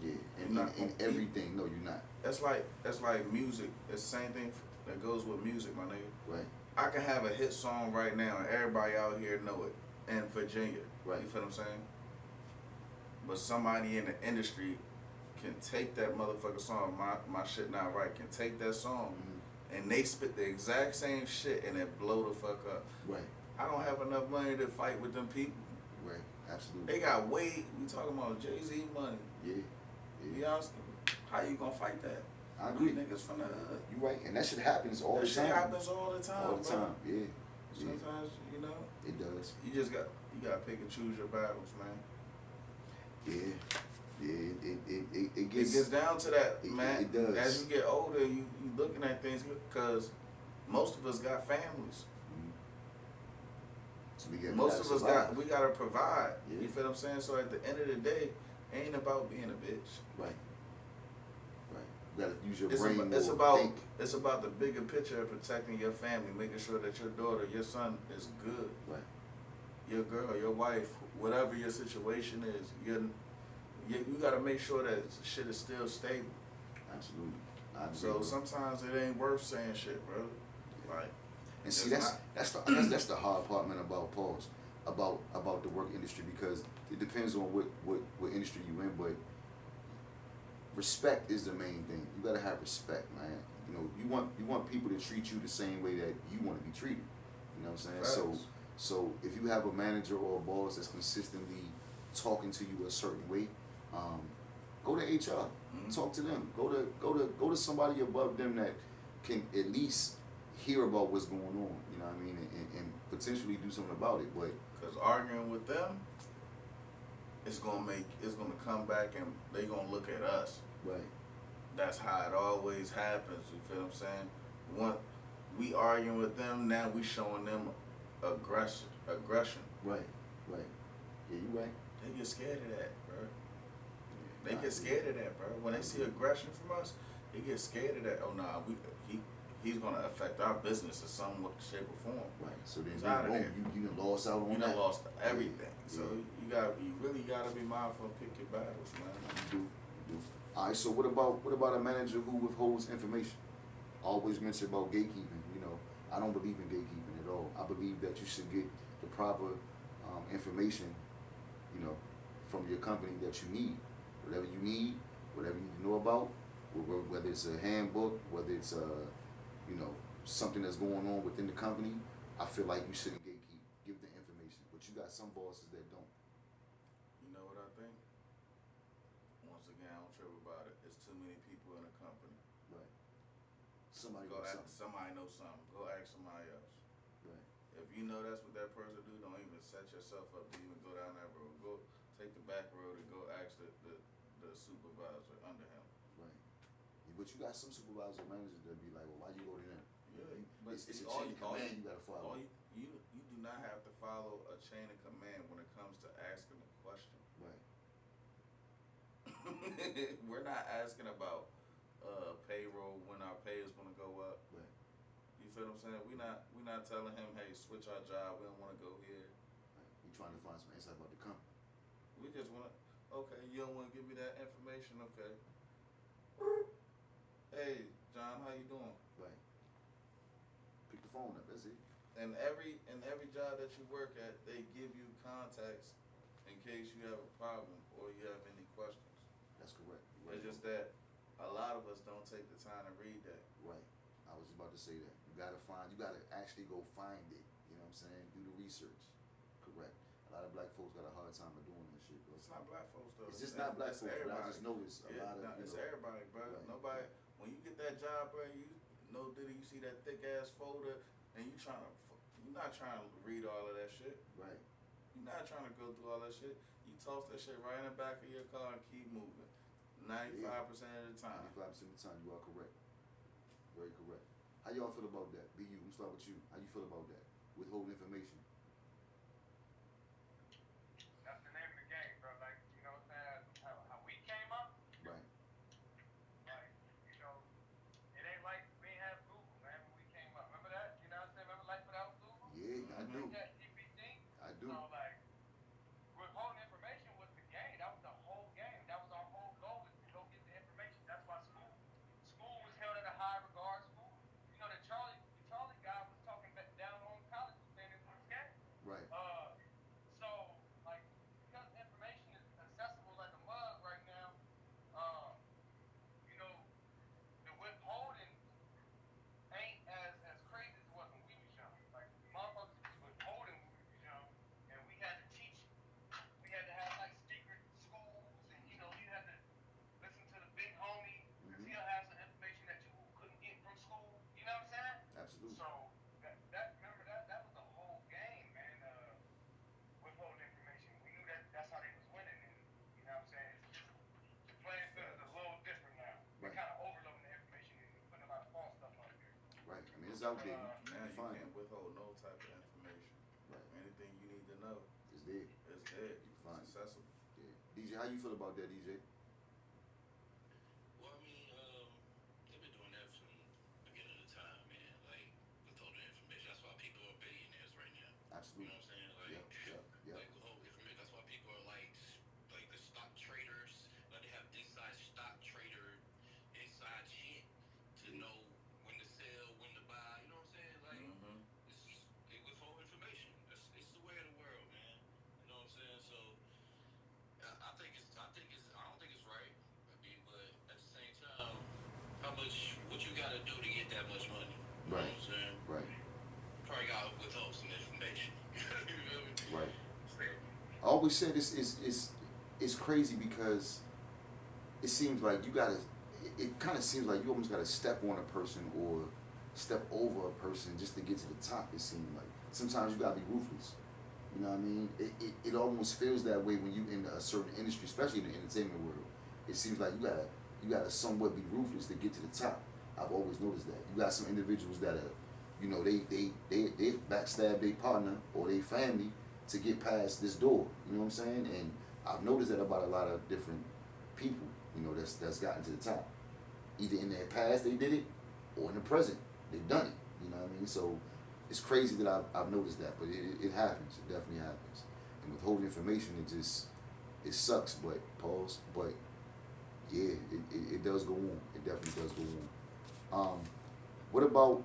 S1: Yeah, and everything. No, you're not.
S2: That's like music. It's the same thing that goes with music, my nigga.
S1: Right.
S2: I can have a hit song right now, and everybody out here know it in Virginia.
S1: Right.
S2: You feel what I'm saying? But somebody in the industry can take that motherfucking song. My shit not right. Can take that song, and they spit the exact same shit, and it blow the fuck up.
S1: Right.
S2: I don't have enough money to fight with them people.
S1: Right. Absolutely.
S2: They got we talking about Jay-Z money.
S1: Yeah.
S2: Be honest, how you gonna fight that?
S1: I agree.
S2: These niggas from the hood.
S1: You right, and that shit happens all the time.
S2: That shit happens all the time.
S1: All the time, yeah.
S2: Sometimes, you know.
S1: It does.
S2: You gotta pick and choose your battles, man.
S1: Yeah. Yeah. It
S2: It gets down to that, man.
S1: It does.
S2: As you get older, you looking at things because most of us got families.
S1: So
S2: Most of us we gotta provide.
S1: Yeah.
S2: You feel what I'm saying? So at the end of the day, it ain't about being a bitch.
S1: Right. You gotta use your brain more.
S2: It's about the bigger picture of protecting your family, making sure that your daughter, your son is good.
S1: Right.
S2: Your girl, your wife, whatever your situation is, you gotta make sure that shit is still stable.
S1: Absolutely. I agree,
S2: So
S1: bro.
S2: sometimes it ain't worth saying shit, bro. Like,
S1: and see, that's the hard part, man, about pause, about the work industry, because it depends on what industry you in, but respect is the main thing. You gotta have respect, man. You know, you want people to treat you the same way that you want to be treated. You know what I'm saying?
S2: Facts.
S1: So if you have a manager or a boss that's consistently talking to you a certain way, go to HR, talk to them. Go to somebody above them that can at least hear about what's going on. You know what I mean, and potentially do something about it. But
S2: because arguing with them, it's gonna come back and they gonna look at us.
S1: right,
S2: That's how it always happens. You feel what I'm saying? We arguing with them, now we showing them aggression.
S1: right. Yeah, you right.
S2: They get scared of that, bro. They get scared of that, bro. When they see aggression from us, they get scared of that. Oh nah, he's gonna affect our business in some shape or form.
S1: Right. So then you done lost out on
S2: You
S1: that.
S2: done lost everything.
S1: Yeah.
S2: So you really gotta be mindful and pick your battles, man.
S1: You do. All right. So what about a manager who withholds information? Always mention about gatekeeping. You know, I don't believe in gatekeeping at all. I believe that you should get the proper information, you know, from your company that you need. Whatever you need to know about, whether it's a handbook, whether it's something that's going on within the company, I feel like you shouldn't gatekeep. Give the information. But you got some bosses that don't.
S2: You know what I think? Once again, I don't trip about it. It's too many people in a company.
S1: Right. Somebody
S2: Go
S1: knows
S2: ask
S1: something.
S2: somebody knows something. Go ask somebody else.
S1: Right.
S2: If you know that's what that person do, don't even set yourself up to even go down that road. Go take the back road and go ask the supervisor under him.
S1: Right. Yeah, but you got some supervisor managers that be like, well, why you go to them?
S2: Yeah,
S1: But it's a chain of command you gotta follow.
S2: You do not have to follow a chain of command when it comes to asking a question.
S1: Right.
S2: We're not asking about payroll, when our pay is gonna go up.
S1: Right.
S2: You feel what I'm saying? We're not telling him, hey, switch our job. We don't want to go here.
S1: Right. We trying to find some insight about the company.
S2: We just want. Okay, you don't want to give me that information. Okay. Hey, John, how you doing?
S1: Right. phone up. That's it.
S2: And every job that you work at, they give you contacts in case you have a problem or you have any questions.
S1: That's correct.
S2: It's just that a lot of us don't take the time to read that.
S1: Right. I was about to say that. You gotta actually go find it. You know what I'm saying? Do the research. Correct. A lot of black folks got a hard time of doing this shit, bro.
S2: It's not black folks though.
S1: It's just not black folks, but I just noticed a lot of,
S2: it's everybody, bro.
S1: Right.
S2: Nobody, when you get that job, bro, you know, you see that thick ass folder, and you're not trying to read all of that shit.
S1: Right.
S2: You're not trying to go through all that shit. You toss that shit right in the back of your car and keep moving. 95% of the time.
S1: 95% of the time, you are correct. Very correct. How y'all feel about that? BU, I'm start with you. How you feel about that? Withholding information.
S3: That's the name of the game, bro. Like, you know what I'm saying? How we came up?
S1: Right.
S3: Like, you know, it ain't like we ain't have Google, man, when we came up. Remember that? You know what I'm saying? Remember life without Google?
S1: Yeah, I do.
S3: ChatGPT?
S1: I do.
S3: So, like, withholding information was the game. That was the whole game. That was our whole goal, was to go get the information. That's why school was held at a high regard. School, you know, the Charlie guy was talking down on college, saying it was a game.
S1: Right.
S3: So, like, because information is accessible like a mug right now, you know, the withholding ain't as crazy as it was when we was young. Like, motherfuckers was withholding when we was young, and we had to have, like, secret schools, and, you know, you had to listen to the big homie, because he'll have some information that you couldn't get from school. You know what I'm saying?
S1: Absolutely.
S3: So, that was the whole game, man. Withholding information. We knew that's how they was winning, and you know what I'm saying? It's just, the playing field is a little different now. We're
S1: Right.
S3: kind of overloading the information and putting a lot of false stuff out there.
S1: Right. I mean, it's out there.
S2: Now you
S1: find
S2: can't
S1: it.
S2: withhold no type of information.
S1: Right.
S2: Anything you need to know,
S1: It's there.
S2: it's there.
S1: You can find
S2: It's
S1: it.
S2: accessible.
S1: Yeah. DJ, how you feel about that, DJ?
S4: Well, I mean, they've been doing that from the beginning of the time, man. Like, with all the information, that's why people are billionaires right now.
S1: Absolutely.
S4: You know what I'm saying? Like,
S1: Yeah.
S4: like with all information, that's why people are like the stock traders. Like, they have inside stock trader, inside shit to know when to sell, when to buy. You know what I'm saying? Like, they withhold information. It's the way of the world, man. You know what I'm saying? So, I don't think it's right. I mean, but at the same time, what you gotta do to get that much money? You know what I'm saying?
S1: Right.
S4: Probably gotta withhold some information. You feel me?
S1: Right. I always said it's crazy because it seems like it kind of seems like you almost gotta step on a person or step over a person just to get to the top. It seems like sometimes you gotta be ruthless. You know what I mean? It almost feels that way when you in a certain industry, especially in the entertainment world. It seems like you gotta somewhat be ruthless to get to the top. I've always noticed that. You got some individuals that are, you know, they backstab their partner or their family to get past this door. You know what I'm saying? And I've noticed that about a lot of different people, you know, that's gotten to the top. Either in their past they did it, or in the present they've done it. You know what I mean? So it's crazy that I've noticed that, but it happens. It definitely happens. And withholding information, it sucks, but yeah, it does go on. It definitely does go on. What about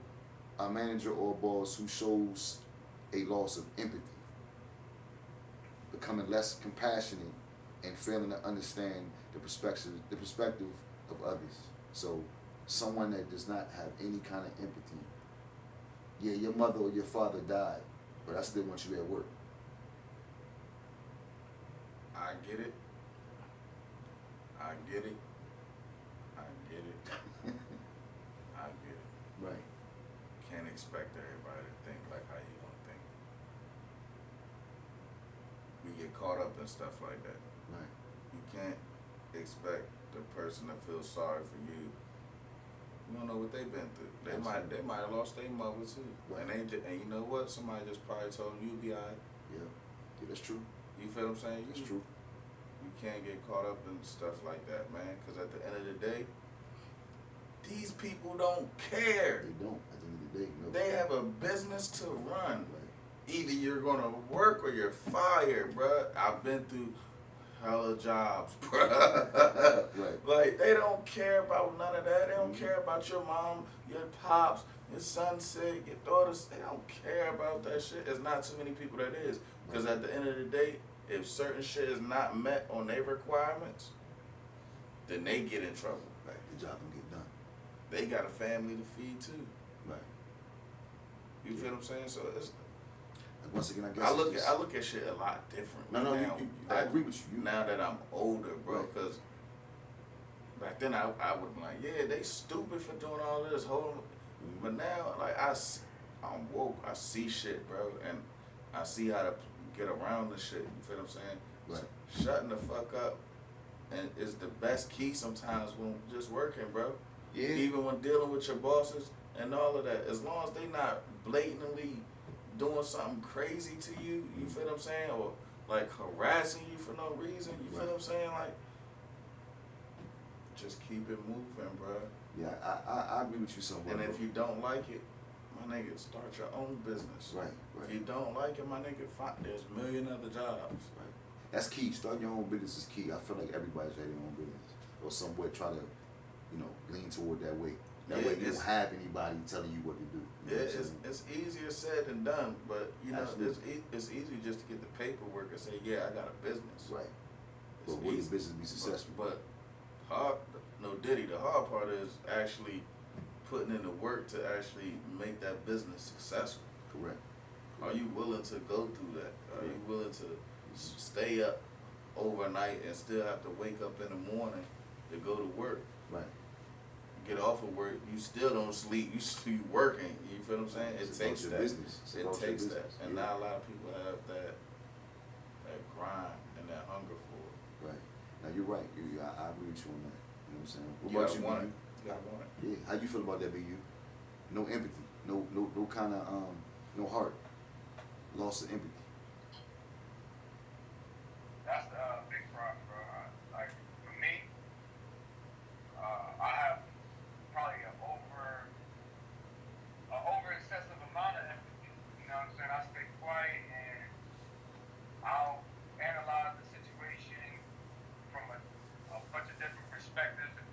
S1: a manager or a boss who shows a loss of empathy, becoming less compassionate and failing to understand the perspective of others? So someone that does not have any kind of empathy. Yeah, your mother or your father died, but I still want you at work.
S2: I get it. I get it.
S1: Right.
S2: Can't expect everybody to think like how you gonna think. We get caught up in stuff like that.
S1: Right.
S2: You can't expect the person to feel sorry for you. You don't know what they've been through. They might have lost their mother too.
S1: Right.
S2: And you know what? Somebody just probably told them you'll be alright.
S1: Yeah, that's true.
S2: You feel what I'm saying?
S1: That's true.
S2: You can't get caught up in stuff like that, man. Because at the end of the day, these people don't care.
S1: They don't. At the end of the day, no.
S2: They have a business to run.
S1: Right.
S2: Either you're gonna work or you're fired, bruh. I've been through hella jobs, bruh.
S1: Right.
S2: Like, they don't care about none of that. They don't care about your mom, your pops, Your son's sick, your daughter's, they don't care about that shit. There's not too many people that is. Because at the end of the day, if certain shit is not met on their requirements, then they get in trouble.
S1: Right, the job can get done.
S2: They got a family to feed too.
S1: Right.
S2: You feel what I'm saying? So it's,
S1: once again, I guess
S2: I look at shit a lot different.
S1: No,
S2: now,
S1: I agree with you.
S2: Now that I'm older, bro,
S1: Right.
S2: because back then I would have been like, yeah, they stupid for doing all this. But now, like, I'm woke. I see shit, bro, and I see how to get around the shit. You feel what I'm saying?
S1: Right.
S2: So, shutting the fuck up and is the best key sometimes when just working, bro.
S1: Yeah.
S2: Even when dealing with your bosses and all of that, as long as they not blatantly doing something crazy to you, you feel what I'm saying, or like harassing you for no reason, you feel what I'm saying, like just keep it moving, bro.
S1: Yeah, I agree with you somewhat.
S2: And if you don't like it, my nigga, start your own business.
S1: Right.
S2: If you don't like it, my nigga, there's a million other jobs.
S1: Right. That's key. Starting your own business is key. I feel like everybody should have their own business, or somewhere try to, lean toward that way. That way you don't have anybody telling you what to do.
S2: It's easier said than done, but it's easy just to get the paperwork and say, yeah, I got a business.
S1: Right.
S2: It's
S1: But will your
S2: easy.
S1: business be successful?
S2: But the hard part is actually putting in the work to actually make that business successful.
S1: Correct.
S2: Are you willing to go through that? Are you willing to stay up overnight and still have to wake up in the morning to go to work?
S1: Right.
S2: Get off of work, you still don't sleep. You working. You feel what I'm saying? It takes that. It takes that, and not a lot of people have that grind and that hunger for it.
S1: Right. Now you're right. I agree with you on that. You know what I'm saying? What
S2: You
S1: about
S2: gotta
S1: you,
S2: want
S1: BU?
S2: it. You gotta want it.
S1: Yeah. How you feel about that, BU? No empathy. No kind of no heart. Loss of empathy.
S3: That's the big problem, bro. Like, for me, I have probably an over excessive amount of empathy. You know what I'm saying? I stay quiet and I'll analyze the situation from a bunch of different perspectives and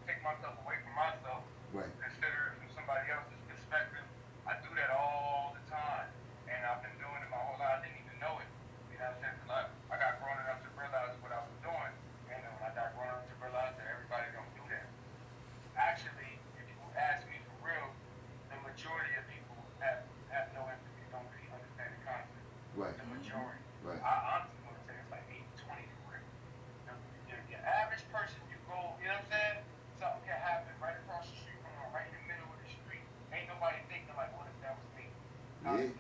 S3: take myself away from myself.
S1: Right.
S3: Consider it from somebody else's perspective. I do that all the time, and I've been doing it my whole life. I didn't even know it. You know what I'm saying? Because I got grown enough to realize what I was doing, and when I got grown enough to realize that everybody don't do that. Actually, if you ask me for real, the majority of people have no empathy, don't really understand the concept.
S1: Right.
S3: The majority.
S1: Right.
S3: I honestly want to say it's like 80-20 for real. Your average person, you go, you know what I'm saying? Something can happen right across the street from them, right in the middle of the street. Ain't nobody thinking like, what if that was me?
S1: Yeah.
S3: You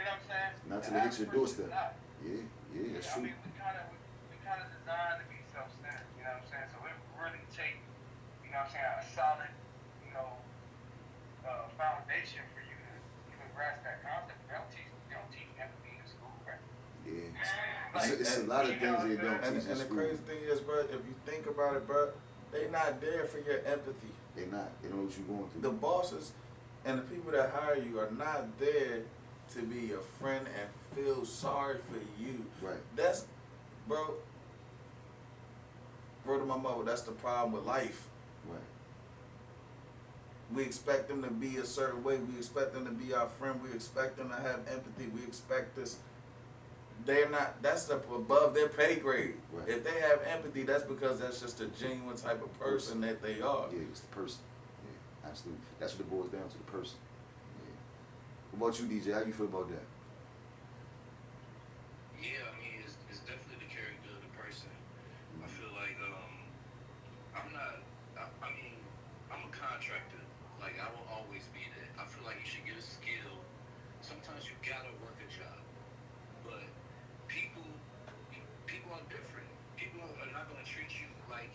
S3: know what I'm saying?
S1: Not till they hit your doorstep. Yeah, that's
S3: I
S1: true.
S3: mean, we kind of designed to be self-centered. You know what I'm saying? So it really takes, you know what I'm saying, a solid, foundation for you to even grasp that concept. They don't teach empathy in school, right?
S1: Yeah. It's a lot of things they don't teach in
S2: And the
S1: school.
S2: crazy thing is, bro, if you think about it, bro, they not there for your empathy.
S1: They not. They know what you're going through.
S2: The bosses and the people that hire you are not there to be your friend and feel sorry for you.
S1: Right.
S2: That's, bro, to my mother, that's the problem with life.
S1: Right.
S2: We expect them to be a certain way. We expect them to be our friend. We expect them to have empathy. We expect this. They're not, that's above their pay grade.
S1: Right.
S2: If they have empathy, that's because that's just a genuine type of person that they are.
S1: Yeah, it's the person. Yeah, absolutely. That's what it boils down to, the person. Yeah. What about you, DJ? How you feel about that?
S4: Yeah, I mean, it's definitely the character of the person. I feel like I'm a contractor. Like, I will always be that. I feel like you should get a skill. Sometimes you gotta work a job, but people are different. People are not gonna treat you like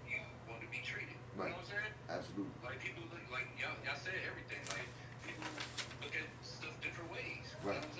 S4: you want to be treated.
S1: Right.
S4: You know what I'm saying?
S1: Absolutely.
S4: Like, people look like y'all said everything. Like, people look at stuff different ways.
S1: Right.
S4: You know what I'm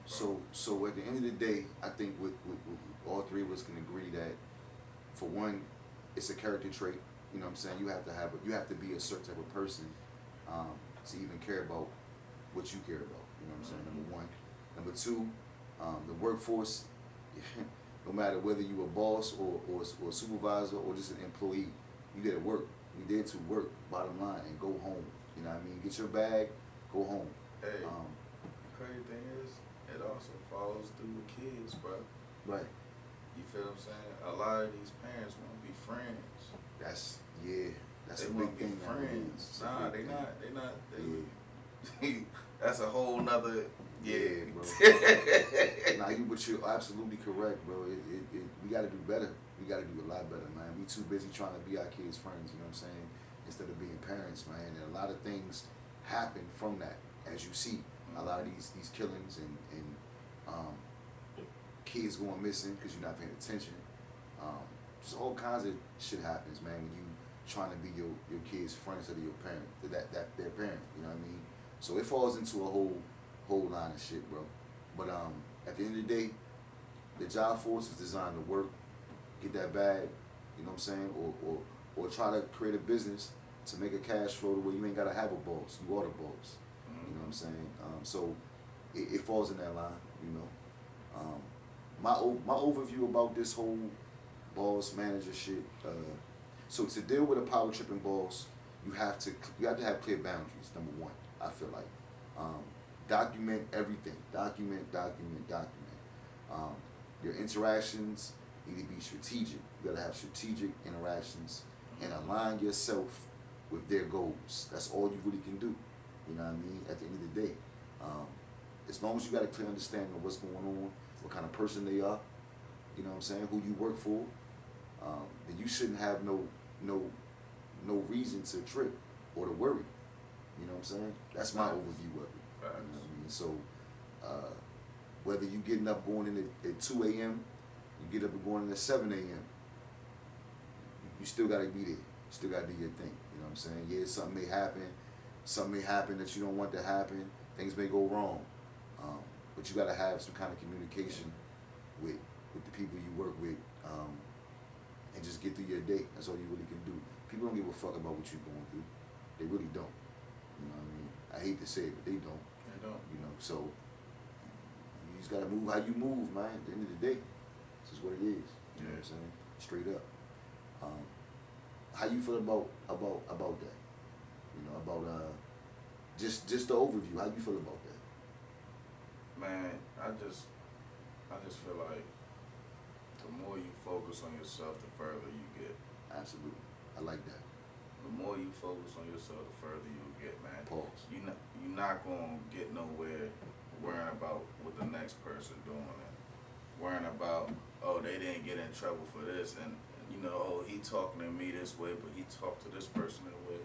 S1: So at the end of the day, I think with all three of us can agree that, for one, it's a character trait. You know what I'm saying? You have to be a certain type of person to even care about what you care about. You know what I'm saying? Number one. Number two, the workforce. No matter whether you a boss or a supervisor or just an employee, you there to work. You there to work. Bottom line, and go home. You know what I mean? Get your bag, go home.
S2: Hey, the crazy thing is, it also follows through with kids, bro.
S1: Right.
S2: You feel what I'm saying? A lot of these parents want to be friends.
S1: That's
S2: they
S1: a
S2: want
S1: big
S2: to be
S1: thing.
S2: friends. Nah, they not.
S1: Yeah.
S2: That's a whole nother.
S1: Yeah, bro. But you're absolutely correct, bro. We got to do better. We got to do a lot better, man. We too busy trying to be our kids' friends. You know what I'm saying? Instead of being parents, man. And a lot of things happen from that, as you see. A lot of these killings and kids going missing because you're not paying attention. Just all kinds of shit happens, man, when you trying to be your kids' friend instead of your parent, that their parent. You know what I mean? So it falls into a whole line of shit, bro. But at the end of the day, the job force is designed to work, get that bag. You know what I'm saying? Or try to create a business to make a cash flow to where you ain't gotta have a boss. You are the boss. You know what I'm saying? So it falls in that line. You know. My overview about this whole boss manager shit. So to deal with a power tripping boss, you have to have clear boundaries. Number one, I feel like document everything. Document. Your interactions need to be strategic. You gotta have strategic interactions and align yourself with their goals. That's all you really can do. You know what I mean? At the end of the day, as long as you got a clear understanding of what's going on, what kind of person they are, you know what I'm saying, who you work for, then you shouldn't have no reason to trip or to worry. You know what I'm saying? That's my overview of it. You know what I mean? So whether you getting up going in at 2 a.m., you get up and going in at 7 a.m., you still got to be there. You still got to do your thing. You know what I'm saying? Yeah, something may happen that you don't want to happen. Things may go wrong. But you got to have some kind of communication with the people you work with and just get through your day. That's all you really can do. People don't give a fuck about what you're going through. They really don't. You know what I mean? I hate to say it, but they don't.
S2: They don't.
S1: You know, so you just got to move how you move, man. At the end of the day, this is what it is. You know what I'm saying? Straight up. How you feel about that? You know, about just the overview. How you feel about that?
S2: Man, I just feel like the more you focus on yourself, the further you get.
S1: Absolutely. I like that.
S2: The more you focus on yourself, the further you get, man.
S1: Pause.
S2: You're not gonna get nowhere worrying about what the next person doing and worrying about, oh, they didn't get in trouble for this, and you know, oh, he talking to me this way, but he talked to this person that way.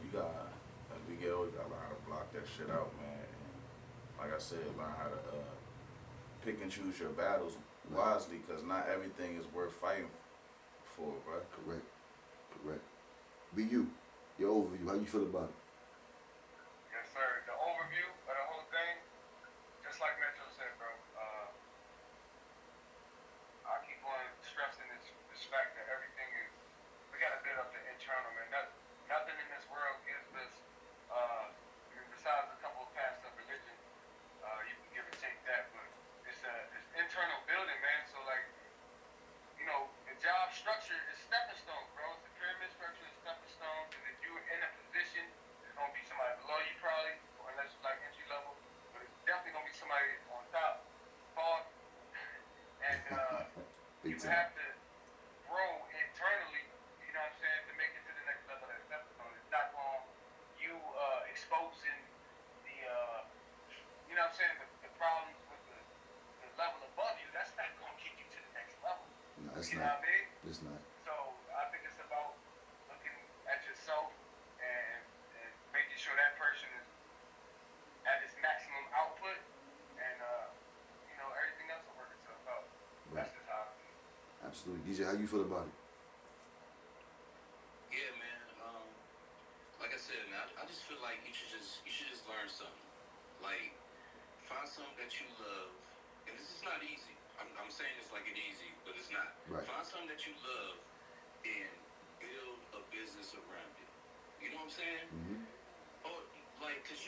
S2: You got, as we get older, you gotta learn how to block that shit out, man. And like I said, learn how to pick and choose your battles wisely, because not everything is worth fighting for, bro.
S1: Correct. Be you. Your overview. How you feel about it?
S3: Yes, sir. The overview of the whole thing, just like Metro said, bro. I keep on stressing this fact that everything is, we gotta build up the internal, man. Nothing in this world gives us, besides a couple of paths of religion, you can give and take that, but it's internal building, man. So like, you know, the job structure is stepping stones, bro. It's a pyramid structure, is stepping stones, and if you're in a position, there's gonna be somebody below you probably, or unless you're like entry level, but it's definitely gonna be somebody on top, fall, and you have to grow internally, you know what I'm saying, to make it to the next level of that stepping stone. It's not going you exposing the you know what I'm saying, the problems with the level above you. That's not gonna get you to the next level.
S1: No, it's
S3: you
S1: not.
S3: know what I mean?
S1: It's not.
S3: So I think it's about looking at yourself and making sure that person is at its maximum output, and you know, everything else will work itself out.
S1: Right.
S3: That's just how I feel.
S1: Absolutely. DJ, how you feel about it?
S4: Yeah, man. Like I said, man, I just feel like you should just learn something. Like, find something that you love, and this is not easy. I'm saying it's like it's easy, but it's not.
S1: Right.
S4: Find something that you love and build a business around it. You know what I'm saying?
S1: Mm-hmm.
S4: Or like, cause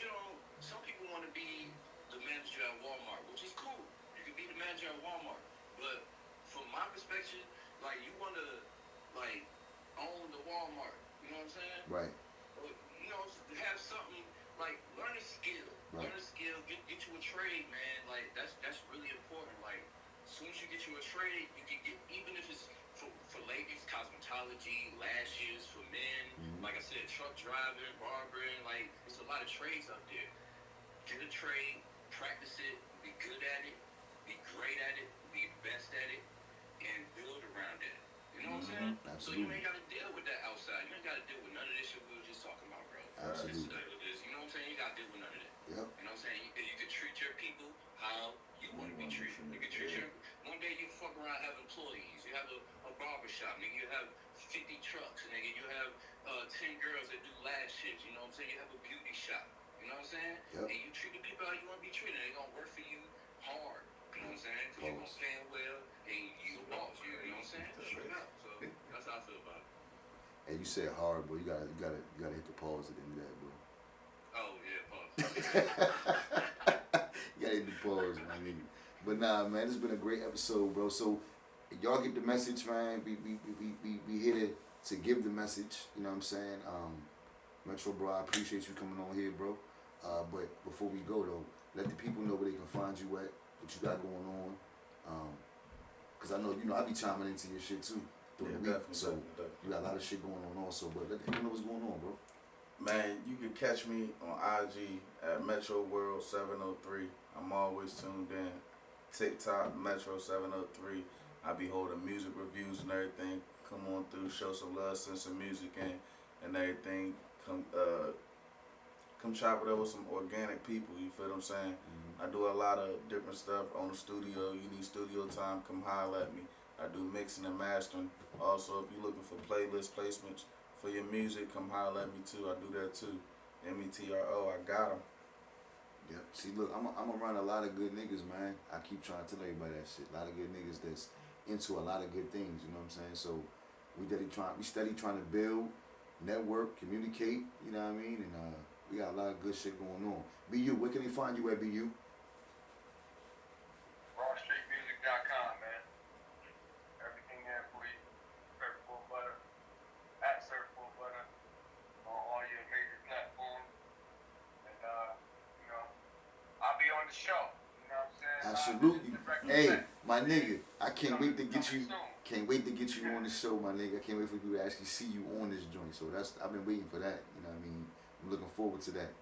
S4: some people want to be the manager at Walmart, which is cool. You can be the manager at Walmart, but from my perspective, like you want to like own the Walmart. You know what I'm saying?
S1: Right.
S4: Or, have something like learn a skill.
S1: Right.
S4: Learn a skill. Get you a trade, man. Like that's really important. Like as soon as you get you a trade, you can get even if it's for ladies, cosmetology, lashes, for men.
S1: Mm-hmm.
S4: Like I said, truck driving, barbering. Like there's a lot of trades out there. Get a trade, practice it, be good at it, be great at it, be best at it, and build around it. You know what I'm saying?
S1: Absolutely.
S4: So you ain't got to deal with that outside. You ain't got to deal with none of this shit we were just talking about, bro.
S1: Absolutely.
S4: You know what I'm saying? You got to deal with none of that.
S1: Yep.
S4: You know what I'm saying? You can treat your people how you want to be treated. You can treat your... One day you fuck around, have employees. You have a barber shop, nigga. You have 50 trucks, nigga. You have 10 girls that do lashes. You know what I'm saying? You have a beauty shop. You know what I'm saying?
S1: Yep.
S4: And you treat the people how you want to be treated. They're going to work for you hard. You know what I'm saying? Because you're going to pay them well, and you the boss. You know what I'm saying? Straight up. So that's how I feel about it.
S1: And you said hard, bro. You gotta hit the pause at the end of that, bro.
S4: Oh yeah, pause.
S1: You gotta hit the pause, my nigga. But nah, man, this has been a great episode, bro. So y'all get the message, man. We here to give the message. You know what I'm saying? Metro, bro, I appreciate you coming on here, bro. But before we go though, let the people know where they can find you at, what you got going on. Cause I know I be chiming into your shit too.
S2: Definitely.
S1: So you got a lot of shit going on also, but let the people know what's going on, bro.
S2: Man, you can catch me on IG at Metro World 703. I'm always tuned in. TikTok Metro 703. I be holding music reviews and everything. Come on through, show some love, send some music in and everything. Come chop it up with some organic people. You feel what I'm saying?
S1: Mm-hmm.
S2: I do a lot of different stuff on the studio. You need studio time? Come holler at me. I do mixing and mastering. Also, if you're looking for playlist placements for your music, come holler at me too. I do that too. METRO, I got them.
S1: Yep. See, look, I'm around a lot of good niggas, man. I keep trying to tell everybody that shit. A lot of good niggas that's into a lot of good things. You know what I'm saying? So we steady trying to build, network, communicate. You know what I mean? And we got a lot of good shit going on. BU, where can they find you at, BU?
S3: rawstreetmusic.com, man. Everything there for you. Surfboardbutta at surfboardbutta on all your major platforms. And I'll be on the show. You know what I'm saying?
S1: Absolutely. Hey, my nigga, I can't wait to get you. Can't wait to get you on the show, my nigga. I can't wait for people to actually see you on this joint. So I've been waiting for that. You know what I mean? I'm looking forward to that.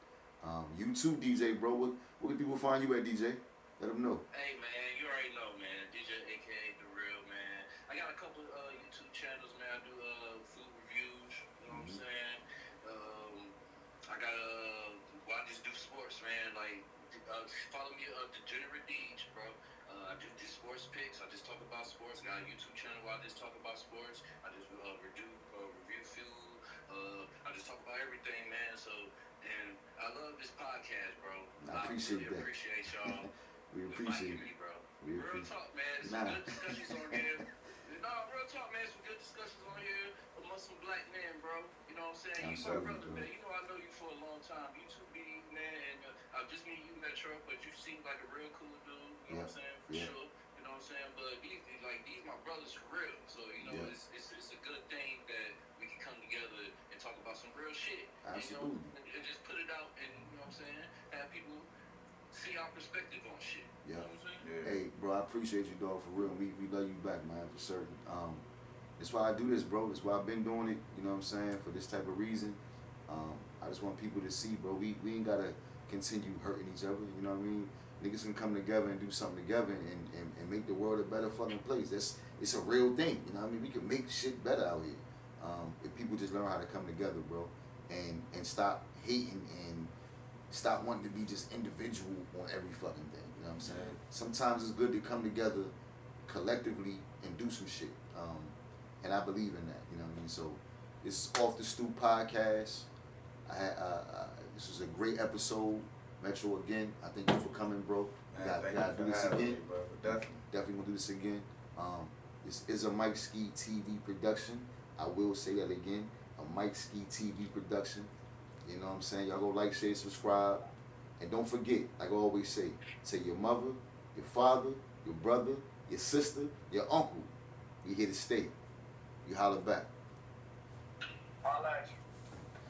S1: You too, DJ, bro. Where can people find you at, DJ? Let them know.
S4: Hey, man, you already know, man. DJ, a.k.a. The Real, man. I got a couple YouTube channels, man. I do food reviews, you know what I'm saying? I got I just do sports, man. Like, follow me Degenerate Deej, bro. I do sports picks. I just talk about sports. I got a YouTube channel where I just talk about sports. I just review food. I just talk about everything, man. So, and I love this podcast, bro.
S1: I appreciate
S4: really
S1: that.
S4: appreciate y'all.
S1: We appreciate
S4: me,
S1: it.
S4: bro.
S1: We
S4: Real
S1: appreciate
S4: talk, man. Some good discussions on here. No, real talk, man. Some good discussions on here amongst some black men, bro. You know what I'm saying? You my brother, man. You know I know you for a long time. You too, B, man. And just me and you, Metro, but you seem like a real cool dude. You know what I'm saying? For sure. You know what I'm saying? But these my brothers for real. So, it's a good thing that we can come together and talk about some real shit.
S1: Absolutely.
S4: And just put it out and, you know what I'm saying? Have people see our perspective on shit.
S1: Yeah.
S4: You know what I'm saying?
S2: Yeah.
S1: Hey, bro, I appreciate you, dog, for real. We love you back, man, for certain. That's why I do this, bro. That's why I've been doing it, you know what I'm saying, for this type of reason. I just want people to see, bro, we ain't got to continue hurting each other, you know what I mean? Niggas can come together and do something together and make the world a better fucking place. It's a real thing, you know what I mean? We can make shit better out here. If people just learn how to come together, bro, and stop hating and stop wanting to be just individual on every fucking thing, you know what I'm saying? Sometimes it's good to come together collectively and do some shit. And I believe in that, you know what I mean? So this is Off the Stoop Podcast. This was a great episode. Metro, again, I thank you for coming, bro. Gotta do this again.
S2: Me, bro.
S1: Definitely gonna do this again. This is a Mike Ski TV production. I will say that again. A Mike Ski TV production. You know what I'm saying? Y'all go like, share, subscribe. And don't forget, like I always say, tell your mother, your father, your brother, your sister, your uncle, we here to stay. You holler back.
S3: Holla at you.